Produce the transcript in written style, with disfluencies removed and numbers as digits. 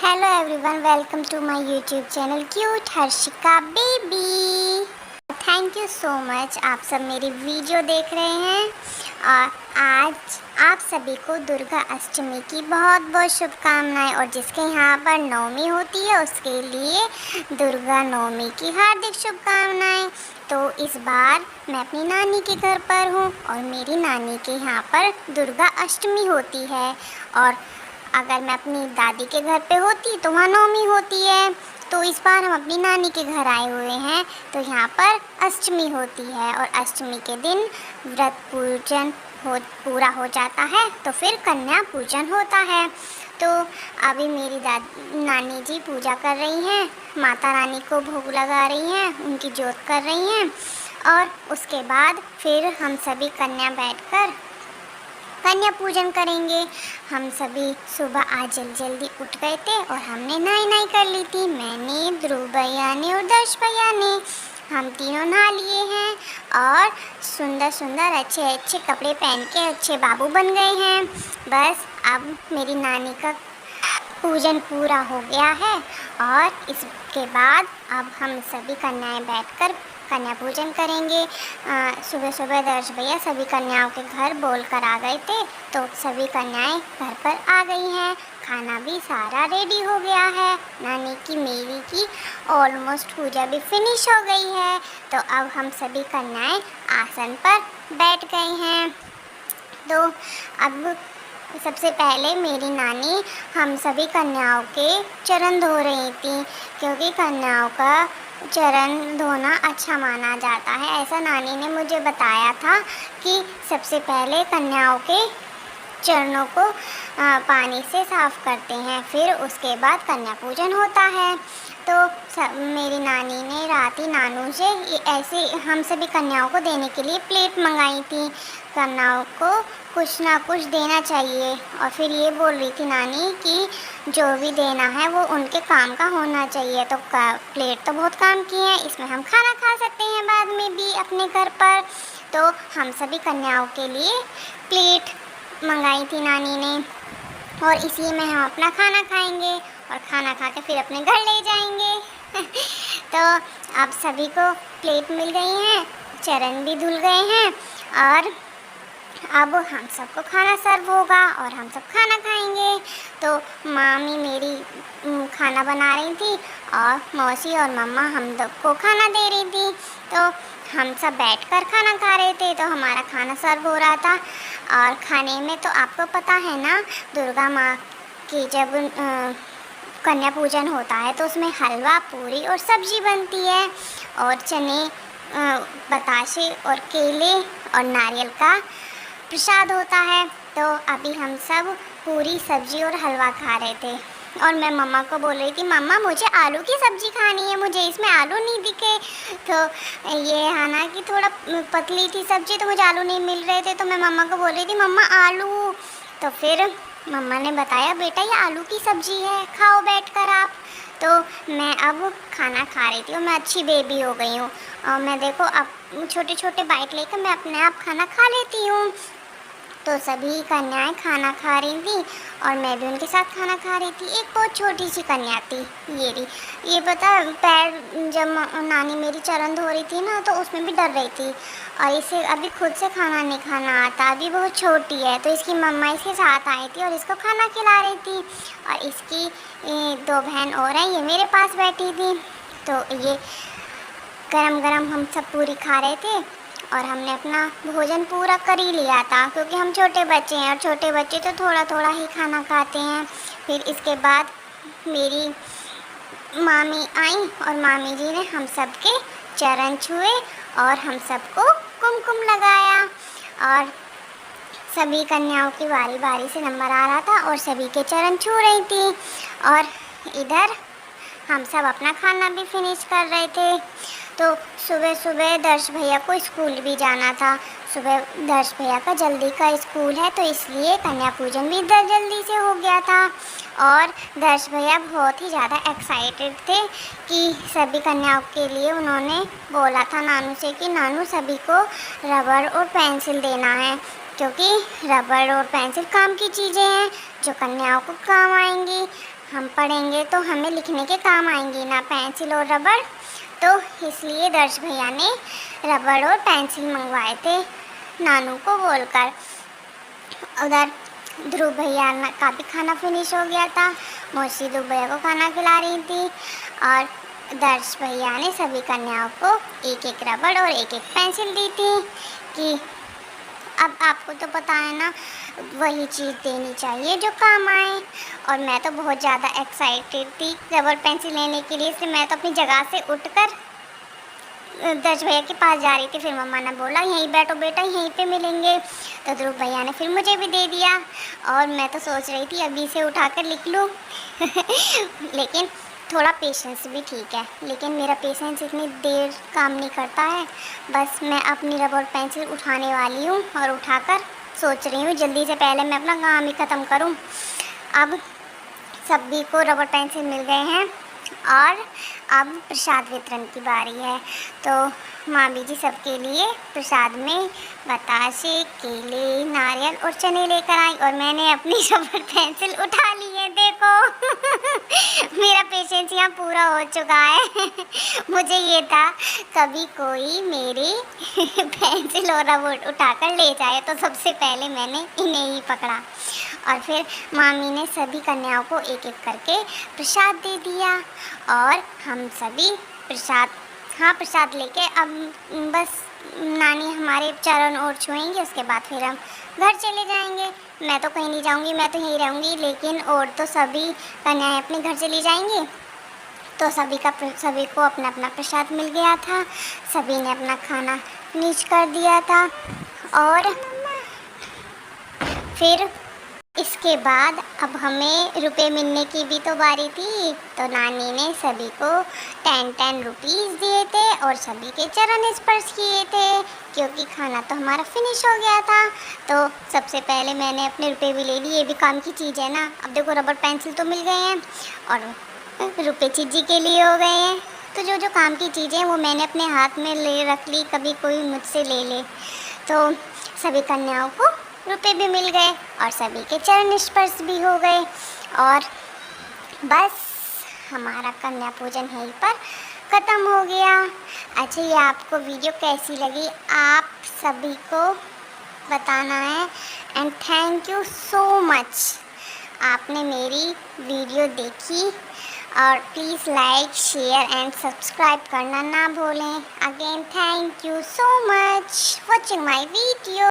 Hello everyone, welcome to my YouTube channel cute Harshika baby. Thank you so much, आप सब मेरी video देख रहे हैं। और आज आप सभी को दुर्गा अष्टमी की बहुत बहुत शुभकामनाएं। और जिसके यहाँ पर नवमी होती है उसके लिए दुर्गा नवमी की हार्दिक शुभकामनाएं। तो इस बार मैं अपनी नानी के घर पर हूँ और मेरी नानी के यहाँ पर दुर्गा अष्टमी होती है। और अगर मैं अपनी दादी के घर पे होती तो वहाँ नवमी होती है। तो इस बार हम अपनी नानी के घर आए हुए हैं तो यहाँ पर अष्टमी होती है। और अष्टमी के दिन व्रत पूजन पूरा हो जाता है तो फिर कन्या पूजन होता है। तो अभी मेरी नानी जी पूजा कर रही हैं, माता रानी को भोग लगा रही हैं, उनकी जोत कर रही हैं। और उसके बाद फिर हम सभी कन्या बैठकर कन्या पूजन करेंगे। हम सभी सुबह आज जल्दी उठ गए थे और हमने नहाई कर ली थी। मैंने, ध्रुव भैया ने और दर्श भैया ने, हम तीनों नहा लिए हैं और सुंदर सुंदर अच्छे कपड़े पहन के अच्छे बाबू बन गए हैं। बस अब मेरी नानी का पूजन पूरा हो गया है और इसके बाद अब हम सभी कन्याएं बैठकर कन्या पूजन करेंगे। सुबह सुबह दर्श भैया सभी कन्याओं के घर बोल कर आ गए थे तो सभी कन्याएं घर पर आ गई हैं। खाना भी सारा रेडी हो गया है। नानी की मेरी की ऑलमोस्ट पूजा भी फिनिश हो गई है। तो अब हम सभी कन्याएं आसन पर बैठ गए हैं। तो अब सबसे पहले मेरी नानी हम सभी कन्याओं के चरण धो रही थी, क्योंकि कन्याओं का चरण धोना अच्छा माना जाता है। ऐसा नानी ने मुझे बताया था कि सबसे पहले कन्याओं के चरणों को पानी से साफ़ करते हैं, फिर उसके बाद कन्या पूजन होता है। तो मेरी नानी ने रात ही नानू से ऐसे हम सभी कन्याओं को देने के लिए प्लेट मंगाई थी। कन्याओं को कुछ ना कुछ देना चाहिए। और फिर ये बोल रही थी नानी कि जो भी देना है वो उनके काम का होना चाहिए। तो प्लेट तो बहुत काम की है, इसमें हम खाना खा सकते हैं बाद में भी अपने घर पर। तो हम सभी कन्याओं के लिए प्लेट मंगाई थी नानी ने और इसी में हम अपना खाना खाएंगे और खाना खा के फिर अपने घर ले जाएंगे। तो अब सभी को प्लेट मिल गई हैं, चरण भी धुल गए हैं और अब हम सबको खाना सर्व होगा और हम सब खाना खाएंगे। तो मामी मेरी खाना बना रही थी और मौसी और मम्मा हम सबको खाना दे रही थी। तो हम सब बैठकर खाना खा रहे थे तो हमारा खाना सर्व हो रहा था। और खाने में तो आपको पता है ना, दुर्गा माँ की जब कन्या पूजन होता है तो उसमें हलवा, पूरी और सब्जी बनती है और चने, बताशे और केले और नारियल का प्रसाद होता है। तो अभी हम सब पूरी, सब्जी और हलवा खा रहे थे और मैं मम्मा को बोल रही थी, मम्मा मुझे आलू की सब्ज़ी खानी है, मुझे इसमें आलू नहीं दिखे। तो ये है ना कि थोड़ा पतली थी सब्ज़ी तो मुझे आलू नहीं मिल रहे थे। तो मैं मम्मा को बोल रही थी, मम्मा आलू। तो फिर मम्मा ने बताया, बेटा ये आलू की सब्ज़ी है, खाओ बैठकर आप। तो मैं अब खाना खा रही थी और मैं अच्छी बेबी हो गई हूँ और मैं देखो अब छोटे छोटे बाइट लेकर मैं अपने आप खाना खा लेती हूँ। तो सभी कन्याएं खाना खा रही थी और मैं भी उनके साथ खाना खा रही थी। एक बहुत छोटी सी कन्या थी, ये पता पैर जब नानी मेरी चरण धो रही थी ना तो उसमें भी डर रही थी और इसे अभी खुद से खाना नहीं खाना आता, अभी बहुत छोटी है। तो इसकी मम्मा इसके साथ आई थी और इसको खाना खिला रही थी और इसकी 2 बहन और हैं, ये मेरे पास बैठी थी। तो ये गरम गरम हम सब पूरी खा रहे थे और हमने अपना भोजन पूरा कर ही लिया था, क्योंकि हम छोटे बच्चे हैं और छोटे बच्चे तो थोड़ा थोड़ा ही खाना खाते हैं। फिर इसके बाद मेरी मामी आई और मामी जी ने हम सब के चरण छुए और हम सबको कुमकुम लगाया और सभी कन्याओं की बारी बारी से नंबर आ रहा था और सभी के चरण छू रही थी। और इधर हम सब अपना खाना भी फिनिश कर रहे थे। तो सुबह सुबह दर्श भैया को स्कूल भी जाना था। सुबह दर्श भैया का जल्दी का स्कूल है तो इसलिए कन्या पूजन भी जल्दी से हो गया था। और दर्श भैया बहुत ही ज़्यादा एक्साइटेड थे कि सभी कन्याओं के लिए उन्होंने बोला था नानू से कि नानू सभी को रबड़ और पेंसिल देना है, क्योंकि रबड़ और पेंसिल काम की चीज़ें हैं जो कन्याओं को काम आएंगी। हम पढ़ेंगे तो हमें लिखने के काम आएंगी ना पेंसिल और रबड़। तो इसलिए दर्श भैया ने रबड़ और पेंसिल मंगवाए थे नानू को बोलकर। उधर ध्रुव भैया का भी खाना फिनिश हो गया था। मौसी ध्रुव भैया को खाना खिला रही थी और दर्श भैया ने सभी कन्याओं को एक एक रबड़ और एक एक पेंसिल दी थी कि अब आपको तो पता है ना, वही चीज़ देनी चाहिए जो काम आए। और मैं तो बहुत ज़्यादा एक्साइटेड थी रबड़ पेंसिल लेने के लिए, इसलिए मैं तो अपनी जगह से उठकर दर्श भैया के पास जा रही थी। फिर मम्मा ने बोला यहीं बैठो बेटा, यहीं पे मिलेंगे। तो ध्रुव भैया ने फिर मुझे भी दे दिया और मैं तो सोच रही थी अभी से उठाकर लिख लूँ लेकिन थोड़ा पेशेंस भी ठीक है, लेकिन मेरा पेशेंस इतनी देर काम नहीं करता है। बस मैं अपनी रबड़ पेंसिल उठाने वाली हूँ और उठाकर सोच रही हूँ जल्दी से पहले मैं अपना काम ही ख़त्म करूँ। अब सभी को रबड़ पेंसिल मिल गए हैं और अब प्रसाद वितरण की बारी है। तो मामी जी सबके लिए प्रसाद में बतासे, केले, नारियल और चने लेकर आई और मैंने अपनी रबड़ पेंसिल उठा ली है। देखो मेरा पेशेंस यहाँ पूरा हो चुका है मुझे ये था कभी कोई मेरी पेंसिल और रबड़ उठाकर ले जाए तो सबसे पहले मैंने इन्हें ही पकड़ा। और फिर मामी ने सभी कन्याओं को एक एक करके प्रसाद दे दिया और हम सभी प्रसाद लेके अब बस नानी हमारे चरण और छुएंगे, उसके बाद फिर हम घर चले जाएंगे। मैं तो कहीं नहीं जाऊंगी, मैं तो यहीं रहूंगी, लेकिन और तो सभी कन्याएं अपने घर चली जाएंगी। तो सभी को अपना अपना प्रसाद मिल गया था, सभी ने अपना खाना फिनिश कर दिया था। और फिर इसके बाद अब हमें रुपए मिलने की भी तो बारी थी। तो नानी ने सभी को 10 रुपीज़ दिए थे और सभी के चरण स्पर्श किए थे, क्योंकि खाना तो हमारा फिनिश हो गया था। तो सबसे पहले मैंने अपने रुपए भी ले लिए, ये भी काम की चीज़ है ना। अब देखो रबड़ पेंसिल तो मिल गए हैं और रुपए चीज़ी के लिए हो गए हैं। तो जो जो काम की चीज़ें वो मैंने अपने हाथ में ले रख ली, कभी कोई मुझसे ले ले। तो सभी कन्याओं को रुपए भी मिल गए और सभी के चरण स्पर्श भी हो गए और बस हमारा कन्या पूजन यहीं पर ख़त्म हो गया। अच्छा, ये आपको वीडियो कैसी लगी आप सभी को बताना है। And thank you so much, आपने मेरी वीडियो देखी और please like, share and subscribe करना ना भूलें। Again thank you so much watching my video.